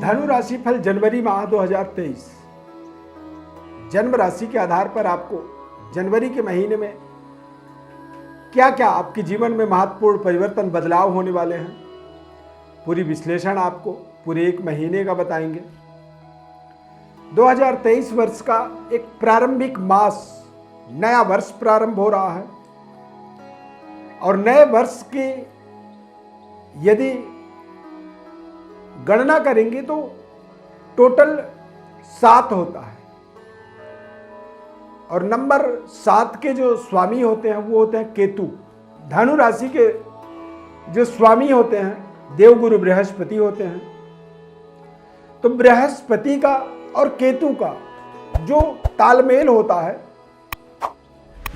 धनु राशि फल जनवरी माह 2023। जन्म राशि के आधार पर आपको जनवरी के महीने में क्या क्या आपके जीवन में महत्वपूर्ण परिवर्तन बदलाव होने वाले हैं, पूरी विश्लेषण आपको पूरे एक महीने का बताएंगे। 2023 वर्ष का एक प्रारंभिक मास, नया वर्ष प्रारंभ हो रहा है और नए वर्ष की यदि गणना करेंगे तो टोटल 7 होता है और नंबर 7 के जो स्वामी होते हैं वो होते हैं केतु। धनु राशि के जो स्वामी होते हैं देवगुरु बृहस्पति होते हैं। तो बृहस्पति का और केतु का जो तालमेल होता है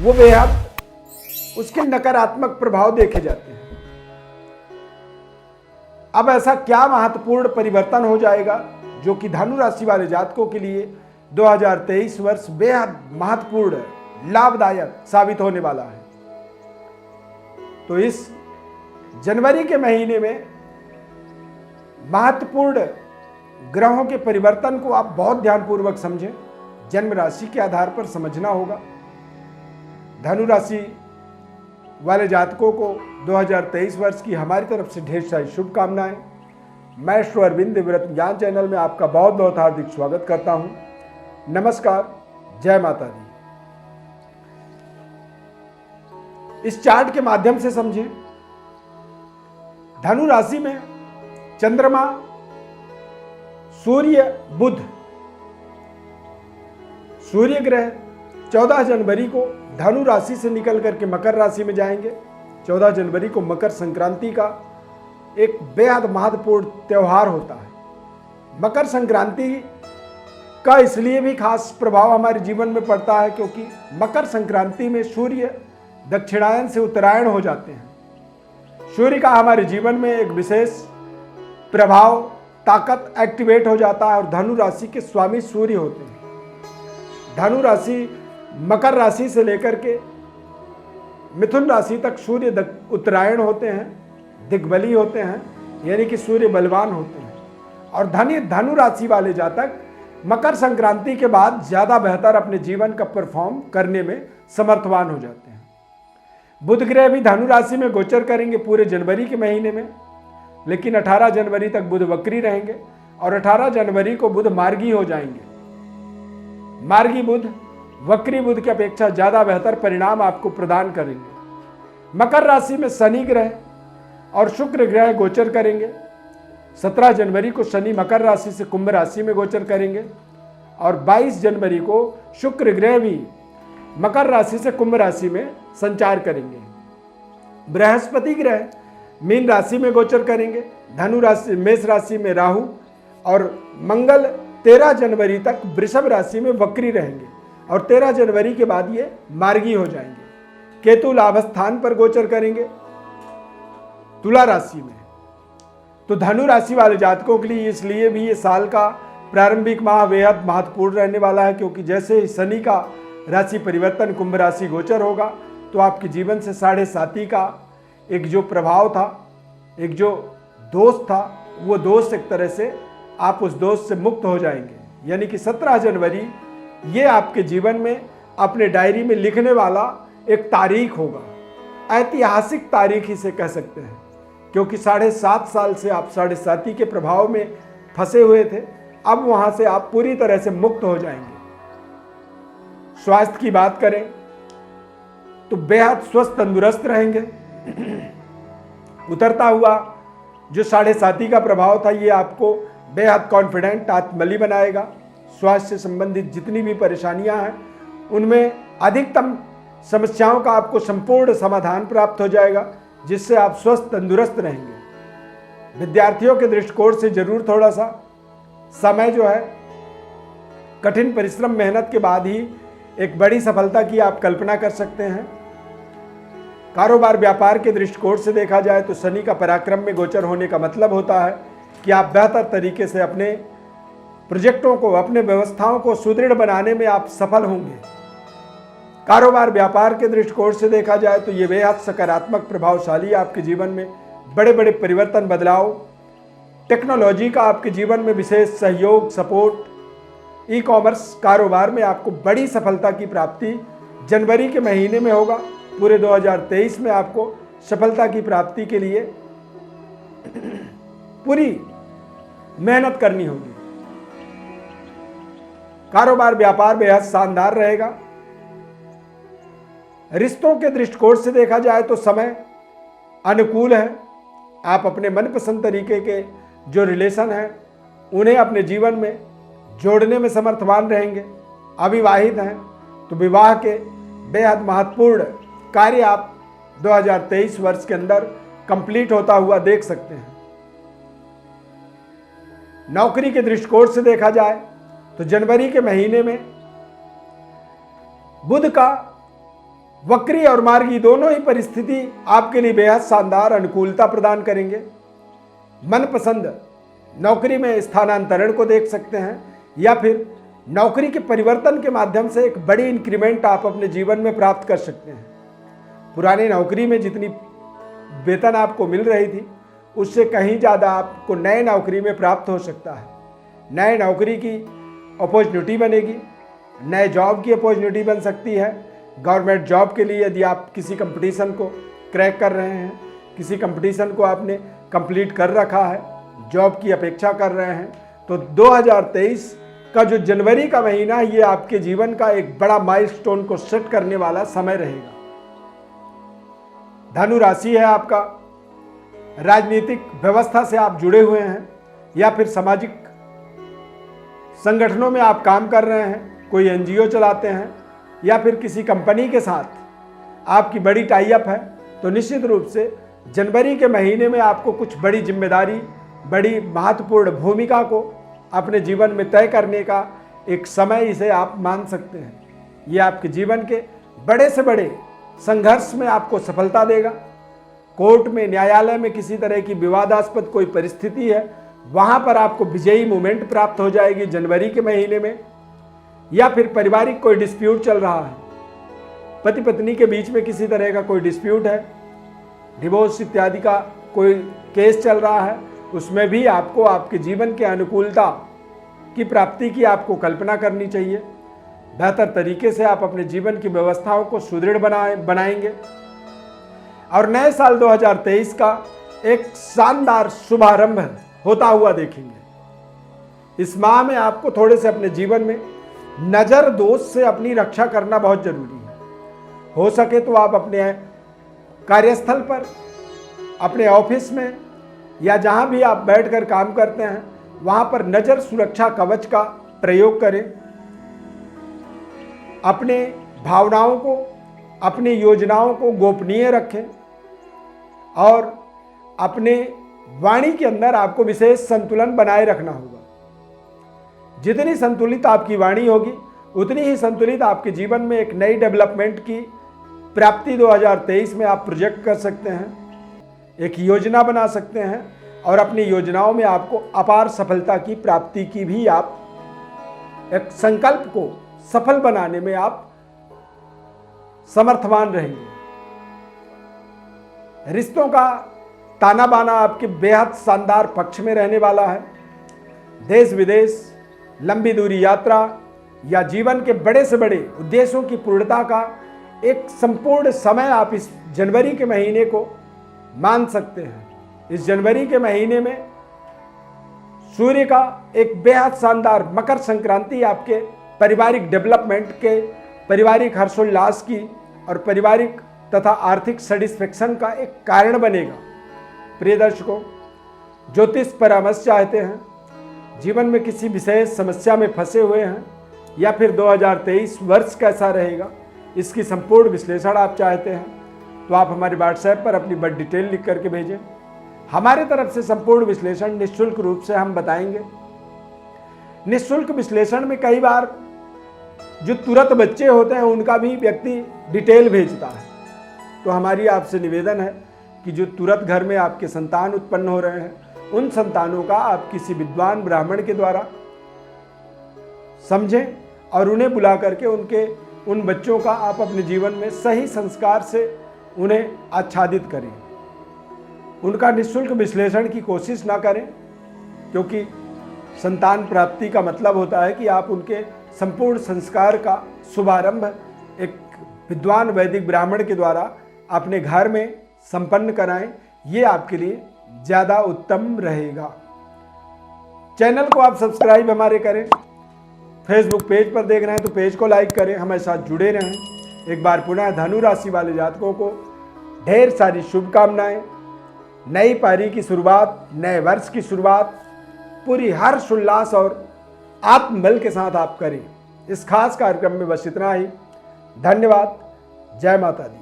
वो बेहद उसके नकारात्मक प्रभाव देखे जाते हैं। अब ऐसा क्या महत्वपूर्ण परिवर्तन हो जाएगा जो कि धनु राशि वाले जातकों के लिए 2023 वर्ष बेहद महत्वपूर्ण लाभदायक साबित होने वाला है। तो इस जनवरी के महीने में महत्वपूर्ण ग्रहों के परिवर्तन को आप बहुत ध्यानपूर्वक समझें। जन्म राशि के आधार पर समझना होगा। धनु राशि वाले जातकों को 2023 वर्ष की हमारी तरफ से ढेर सारी शुभकामनाएं। मैं श्री अरविंद व्रत ज्ञान चैनल में आपका बहुत बहुत हार्दिक स्वागत करता हूं। नमस्कार, जय माता दी। इस चार्ट के माध्यम से समझें। धनु राशि में चंद्रमा, सूर्य, बुध, सूर्य ग्रह 14 जनवरी को धनु राशि से निकल करके मकर राशि में जाएंगे। 14 जनवरी को मकर संक्रांति का एक बेहद महत्वपूर्ण त्यौहार होता है। मकर संक्रांति का इसलिए भी खास प्रभाव हमारे जीवन में पड़ता है क्योंकि मकर संक्रांति में सूर्य दक्षिणायन से उत्तरायण हो जाते हैं। सूर्य का हमारे जीवन में एक विशेष प्रभाव, ताकत एक्टिवेट हो जाता है और धनु राशि के स्वामी सूर्य होते हैं। धनु राशि मकर राशि से लेकर के मिथुन राशि तक सूर्य उत्तरायण होते हैं, दिग्बली होते हैं, यानी कि सूर्य बलवान होते हैं। और धनु राशि वाले जातक मकर संक्रांति के बाद ज्यादा बेहतर अपने जीवन का परफॉर्म करने में समर्थवान हो जाते हैं। बुध ग्रह भी धनु राशि में गोचर करेंगे पूरे जनवरी के महीने में, लेकिन 18 जनवरी तक बुध वक्री रहेंगे और 18 जनवरी को बुध मार्गी हो जाएंगे। मार्गी बुध वक्री बुध की अपेक्षा ज्यादा बेहतर परिणाम आपको प्रदान करेंगे। मकर राशि में शनि ग्रह और शुक्र ग्रह गोचर करेंगे। 17 जनवरी को शनि मकर राशि से कुंभ राशि में गोचर करेंगे और 22 जनवरी को शुक्र ग्रह भी मकर राशि से कुंभ राशि में संचार करेंगे। बृहस्पति ग्रह मीन राशि में गोचर करेंगे। धनु राशि, मेष राशि में राहु और मंगल 13 जनवरी तक वृषभ राशि में वक्री रहेंगे और 13 जनवरी के बाद ये मार्गी हो जाएंगे। केतु लाभ स्थान पर गोचर करेंगे तुला राशि में। तो धनु राशि वाले जातकों के लिए इसलिए भी ये साल का प्रारंभिक माह बेहद महत्वपूर्ण रहने वाला है क्योंकि जैसे ही शनि का राशि परिवर्तन कुंभ राशि गोचर होगा तो आपके जीवन से 7.5 का एक जो प्रभाव था, एक जो दोष था, वो दोष एक तरह से आप उस दोष से मुक्त हो जाएंगे। यानी कि 17 जनवरी ये आपके जीवन में अपने डायरी में लिखने वाला एक तारीख होगा, ऐतिहासिक तारीख इसे कह सकते हैं क्योंकि 7.5 साल से आप 7.5 के प्रभाव में फंसे हुए थे। अब वहां से आप पूरी तरह से मुक्त हो जाएंगे। स्वास्थ्य की बात करें तो बेहद स्वस्थ तंदुरुस्त रहेंगे। उतरता हुआ जो 7.5 का प्रभाव था ये आपको बेहद कॉन्फिडेंट, आत्मबली बनाएगा। स्वास्थ्य से संबंधित जितनी भी परेशानियां हैं उनमें अधिकतम समस्याओं का आपको संपूर्ण समाधान प्राप्त हो जाएगा जिससे आप स्वस्थ तंदुरुस्त रहेंगे। विद्यार्थियों के दृष्टिकोण से जरूर थोड़ा सा समय जो है कठिन परिश्रम, मेहनत के बाद ही एक बड़ी सफलता की आप कल्पना कर सकते हैं। कारोबार व्यापार के दृष्टिकोण से देखा जाए तो शनि का पराक्रम में गोचर होने का मतलब होता है कि आप बेहतर तरीके से अपने प्रोजेक्टों को, अपने व्यवस्थाओं को सुदृढ़ बनाने में आप सफल होंगे। कारोबार व्यापार के दृष्टिकोण से देखा जाए तो ये बेहद सकारात्मक प्रभावशाली आपके जीवन में बड़े बड़े परिवर्तन, बदलाव टेक्नोलॉजी का आपके जीवन में विशेष सहयोग, सपोर्ट, ई कॉमर्स कारोबार में आपको बड़ी सफलता की प्राप्ति जनवरी के महीने में होगा। पूरे 2023 में आपको सफलता की प्राप्ति के लिए पूरी मेहनत करनी होगी। कारोबार व्यापार बेहद शानदार रहेगा। रिश्तों के दृष्टिकोण से देखा जाए तो समय अनुकूल है। आप अपने मनपसंद तरीके के जो रिलेशन हैं उन्हें अपने जीवन में जोड़ने में समर्थवान रहेंगे। अविवाहित हैं तो विवाह के बेहद महत्वपूर्ण कार्य आप 2023 वर्ष के अंदर कंप्लीट होता हुआ देख सकते हैं। नौकरी के दृष्टिकोण से देखा जाए तो जनवरी के महीने में बुध का वक्री और मार्गी दोनों ही परिस्थिति आपके लिए बेहद शानदार अनुकूलता प्रदान करेंगे। मनपसंद नौकरी में स्थानांतरण को देख सकते हैं या फिर नौकरी के परिवर्तन के माध्यम से एक बड़ी इंक्रीमेंट आप अपने जीवन में प्राप्त कर सकते हैं। पुरानी नौकरी में जितनी वेतन आपको मिल रही थी उससे कहीं ज़्यादा आपको नए नौकरी में प्राप्त हो सकता है। नए नौकरी की अपॉर्चुनिटी बनेगी, नए जॉब की अपॉर्चुनिटी बन सकती है। गवर्नमेंट जॉब के लिए यदि आप किसी कंपटीशन को क्रैक कर रहे हैं, किसी कंपटीशन को आपने कंप्लीट कर रखा है, जॉब की अपेक्षा कर रहे हैं, तो 2023 का जो जनवरी का महीना है ये आपके जीवन का एक बड़ा माइलस्टोन को सेट करने वाला समय रहेगा। धनु राशि है आपका। राजनीतिक व्यवस्था से आप जुड़े हुए हैं या फिर सामाजिक संगठनों में आप काम कर रहे हैं, कोई एनजीओ चलाते हैं या फिर किसी कंपनी के साथ आपकी बड़ी टाई अप है, तो निश्चित रूप से जनवरी के महीने में आपको कुछ बड़ी जिम्मेदारी, बड़ी महत्वपूर्ण भूमिका को अपने जीवन में तय करने का एक समय इसे आप मान सकते हैं। ये आपके जीवन के बड़े से बड़े संघर्ष में आपको सफलता देगा। कोर्ट में, न्यायालय में किसी तरह की विवादास्पद कोई परिस्थिति है, वहाँ पर आपको विजयी मूवमेंट प्राप्त हो जाएगी जनवरी के महीने में। या फिर पारिवारिक कोई डिस्प्यूट चल रहा है, पति पत्नी के बीच में किसी तरह का कोई डिस्प्यूट है, डिवोर्स इत्यादि का कोई केस चल रहा है, उसमें भी आपको आपके जीवन के अनुकूलता की प्राप्ति की आपको कल्पना करनी चाहिए। बेहतर तरीके से आप अपने जीवन की व्यवस्थाओं को सुदृढ़ बनाएंगे और नए साल 2023 का एक शानदार शुभारंभ होता हुआ देखेंगे। इस माह में आपको थोड़े से अपने जीवन में नजर दोष से अपनी रक्षा करना बहुत जरूरी है। हो सके तो आप अपने कार्यस्थल पर, अपने ऑफिस में या जहां भी आप बैठकर काम करते हैं वहां पर नजर सुरक्षा कवच का प्रयोग करें। अपने भावनाओं को, अपनी योजनाओं को गोपनीय रखें और अपने वाणी के अंदर आपको विशेष संतुलन बनाए रखना होगा। जितनी संतुलित आपकी वाणी होगी उतनी ही संतुलित आपके जीवन में एक नई डेवलपमेंट की प्राप्ति 2023 में आप प्रोजेक्ट कर सकते हैं, एक योजना बना सकते हैं और अपनी योजनाओं में आपको अपार सफलता की प्राप्ति की भी आप एक संकल्प को सफल बनाने में आप समर्थवान रहेंगे। रिश्तों का ताना बाना आपके बेहद शानदार पक्ष में रहने वाला है। देश विदेश, लंबी दूरी यात्रा या जीवन के बड़े से बड़े उद्देश्यों की पूर्णता का एक संपूर्ण समय आप इस जनवरी के महीने को मान सकते हैं। इस जनवरी के महीने में सूर्य का एक बेहद शानदार मकर संक्रांति आपके पारिवारिक डेवलपमेंट के, पारिवारिक हर्षोल्लास की और पारिवारिक तथा आर्थिक सेटिस्फेक्शन का एक कारण बनेगा। प्रिय दर्शकों, ज्योतिष परामर्श चाहते हैं, जीवन में किसी विशेष समस्या में फंसे हुए हैं या फिर 2023 वर्ष कैसा रहेगा इसकी संपूर्ण विश्लेषण आप चाहते हैं तो आप हमारे व्हाट्सएप पर अपनी बड़ी डिटेल लिख करके भेजें। हमारे तरफ से संपूर्ण विश्लेषण निःशुल्क रूप से हम बताएंगे। निःशुल्क विश्लेषण में कई बार जो तुरंत बच्चे होते हैं उनका भी व्यक्ति डिटेल भेजता है, तो हमारी आपसे निवेदन है कि जो तुरंत घर में आपके संतान उत्पन्न हो रहे हैं उन संतानों का आप किसी विद्वान ब्राह्मण के द्वारा समझें और उन्हें बुला करके उन बच्चों का आप अपने जीवन में सही संस्कार से उन्हें आच्छादित करें। उनका निःशुल्क विश्लेषण की कोशिश ना करें, क्योंकि संतान प्राप्ति का मतलब होता है कि आप उनके संपूर्ण संस्कार का शुभारंभ एक विद्वान वैदिक ब्राह्मण के द्वारा अपने घर में संपन्न कराएं। ये आपके लिए ज़्यादा उत्तम रहेगा। चैनल को आप सब्सक्राइब हमारे करें। फेसबुक पेज पर देख रहे हैं तो पेज को लाइक करें, हमारे साथ जुड़े रहें। एक बार पुनः धनु राशि वाले जातकों को ढेर सारी शुभकामनाएं। नई पारी की शुरुआत, नए वर्ष की शुरुआत पूरी हर्ष उल्लास और आत्मबल के साथ आप करें। इस खास कार्यक्रम में बस इतना ही। धन्यवाद। जय माता दी।